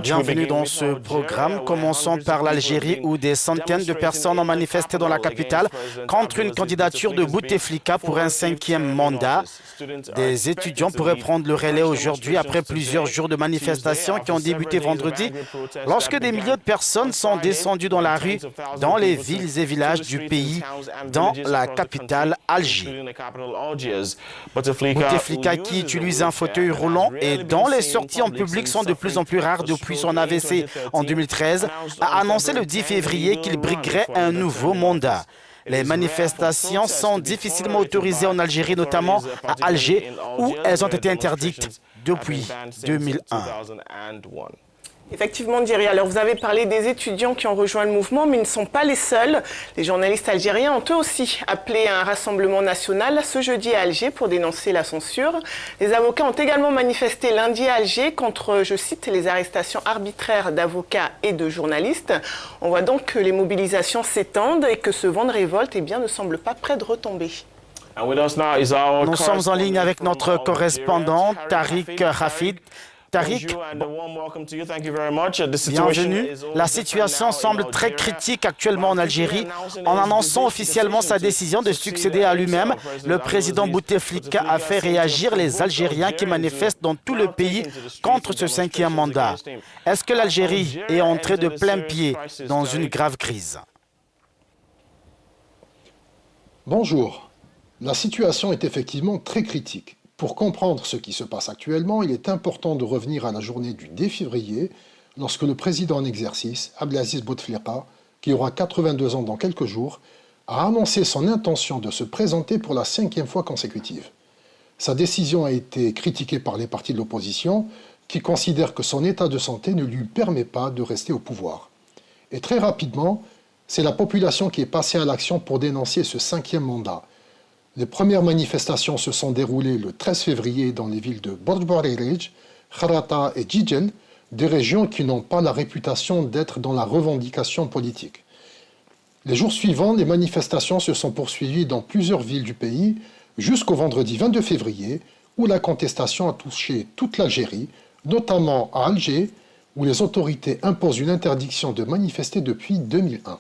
Bienvenue dans ce programme. Commençons par l'Algérie où des centaines de personnes ont manifesté dans la capitale contre une candidature de Bouteflika pour un 5e mandat. Des étudiants pourraient prendre le relais aujourd'hui après plusieurs jours de manifestations qui ont débuté vendredi lorsque des milliers de personnes sont descendues dans la rue dans les villes et villages du pays, dans la capitale Alger. Bouteflika qui utilise un fauteuil roulant et dont les sorties en public sont de plus en plus rares depuis son AVC en 2013, a annoncé le 10 février qu'il briguerait un nouveau mandat. Les manifestations sont difficilement autorisées en Algérie, notamment à Alger, où elles ont été interdites depuis 2001. Effectivement, Diri, alors vous avez parlé des étudiants qui ont rejoint le mouvement, mais ils ne sont pas les seuls. Les journalistes algériens ont eux aussi appelé à un rassemblement national ce jeudi à Alger pour dénoncer la censure. Les avocats ont également manifesté lundi à Alger contre, je cite, les arrestations arbitraires d'avocats et de journalistes. On voit donc que les mobilisations s'étendent et que ce vent de révolte ne semble pas près de retomber. Nous sommes en ligne avec notre correspondant Tariq Rafid. Tariq, bienvenue. La situation semble très critique actuellement en Algérie. En annonçant officiellement sa décision de succéder à lui-même, le président Bouteflika a fait réagir les Algériens qui manifestent dans tout le pays contre ce 5e mandat. Est-ce que l'Algérie est entrée de plein pied dans une grave crise? Bonjour. La situation est effectivement très critique. Pour comprendre ce qui se passe actuellement, il est important de revenir à la journée du 10 février, lorsque le président en exercice, Abdelaziz Bouteflika, qui aura 82 ans dans quelques jours, a annoncé son intention de se présenter pour la 5e fois consécutive. Sa décision a été critiquée par les partis de l'opposition, qui considèrent que son état de santé ne lui permet pas de rester au pouvoir. Et très rapidement, c'est la population qui est passée à l'action pour dénoncer ce 5e mandat. Les premières manifestations se sont déroulées le 13 février dans les villes de Borj-Borj, Kharata et Djidjel, des régions qui n'ont pas la réputation d'être dans la revendication politique. Les jours suivants, les manifestations se sont poursuivies dans plusieurs villes du pays jusqu'au vendredi 22 février, où la contestation a touché toute l'Algérie, notamment à Alger, où les autorités imposent une interdiction de manifester depuis 2001.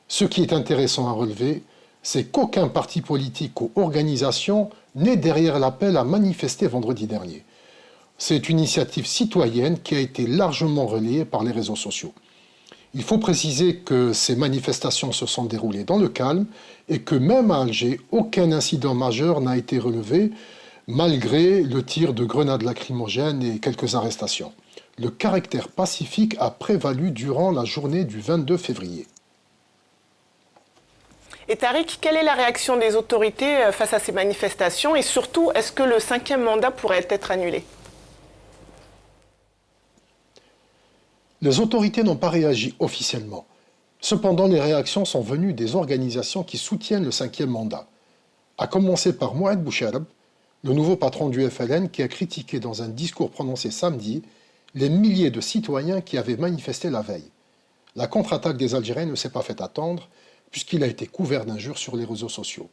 Ce qui est intéressant à relever, c'est qu'aucun parti politique ou organisation n'est derrière l'appel à manifester vendredi dernier. C'est une initiative citoyenne qui a été largement relayée par les réseaux sociaux. Il faut préciser que ces manifestations se sont déroulées dans le calme et que même à Alger, aucun incident majeur n'a été relevé malgré le tir de grenades lacrymogènes et quelques arrestations. Le caractère pacifique a prévalu durant la journée du 22 février. Et Tariq, quelle est la réaction des autorités face à ces manifestations et surtout, est-ce que le 5e mandat pourrait être annulé? Les autorités n'ont pas réagi officiellement. Cependant, les réactions sont venues des organisations qui soutiennent le 5e mandat. À commencer par Mouad Bouchareb, le nouveau patron du FLN qui a critiqué dans un discours prononcé samedi les milliers de citoyens qui avaient manifesté la veille. La contre-attaque des Algériens ne s'est pas fait attendre, puisqu'il a été couvert d'injures sur les réseaux sociaux.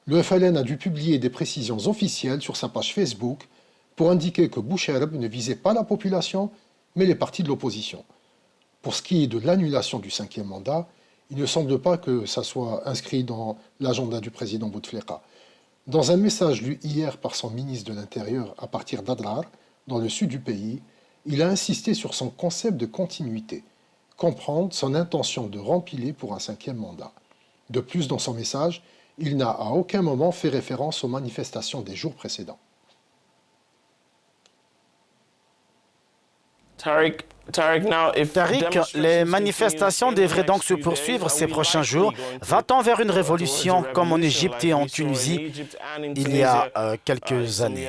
Le FLN a dû publier des précisions officielles sur sa page Facebook pour indiquer que Bouchareb ne visait pas la population, mais les partis de l'opposition. Pour ce qui est de l'annulation du 5e mandat, il ne semble pas que ça soit inscrit dans l'agenda du président Bouteflika. Dans un message lu hier par son ministre de l'Intérieur à partir d'Adrar, dans le sud du pays, il a insisté sur son concept de continuité, comprendre son intention de rempiler pour un 5e mandat. De plus, dans son message, il n'a à aucun moment fait référence aux manifestations des jours précédents. Tariq, les manifestations devraient donc se poursuivre ces prochains jours. Va-t-on vers une révolution comme en Égypte et en Tunisie il y a quelques années?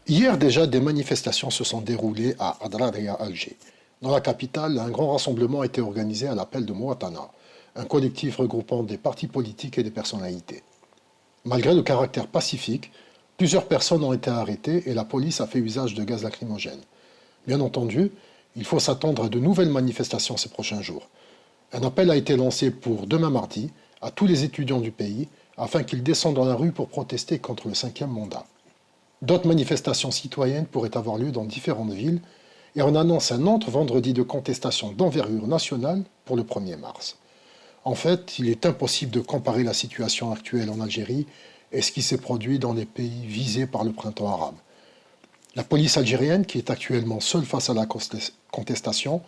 Hier déjà, des manifestations se sont déroulées à Adrar et à Alger. Dans la capitale, un grand rassemblement a été organisé à l'appel de Mouatana, un collectif regroupant des partis politiques et des personnalités. Malgré le caractère pacifique, plusieurs personnes ont été arrêtées et la police a fait usage de gaz lacrymogène. Bien entendu, il faut s'attendre à de nouvelles manifestations ces prochains jours. Un appel a été lancé pour demain mardi à tous les étudiants du pays afin qu'ils descendent dans la rue pour protester contre le 5e mandat. D'autres manifestations citoyennes pourraient avoir lieu dans différentes villes et on annonce un autre vendredi de contestation d'envergure nationale pour le 1er mars. En fait, il est impossible de comparer la situation actuelle en Algérie et ce qui s'est produit dans les pays visés par le printemps arabe. La police algérienne, qui est actuellement seule face à la contestation,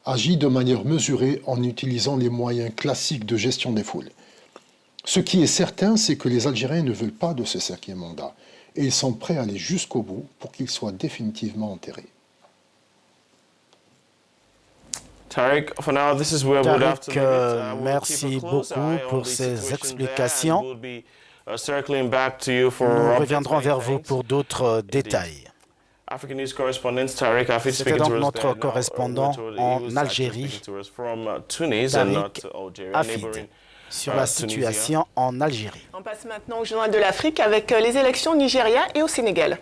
agit de manière mesurée en utilisant les moyens classiques de gestion des foules. Ce qui est certain, c'est que les Algériens ne veulent pas de ce 5e mandat et ils sont prêts à aller jusqu'au bout pour qu'il soit définitivement enterré. Tariq, merci beaucoup pour ces explications. Nous reviendrons vers vous pour d'autres détails. C'était donc notre correspondant en Algérie, Tariq Hafid, sur la situation en Algérie. On passe maintenant au Journal de l'Afrique avec les élections au Nigeria et au Sénégal.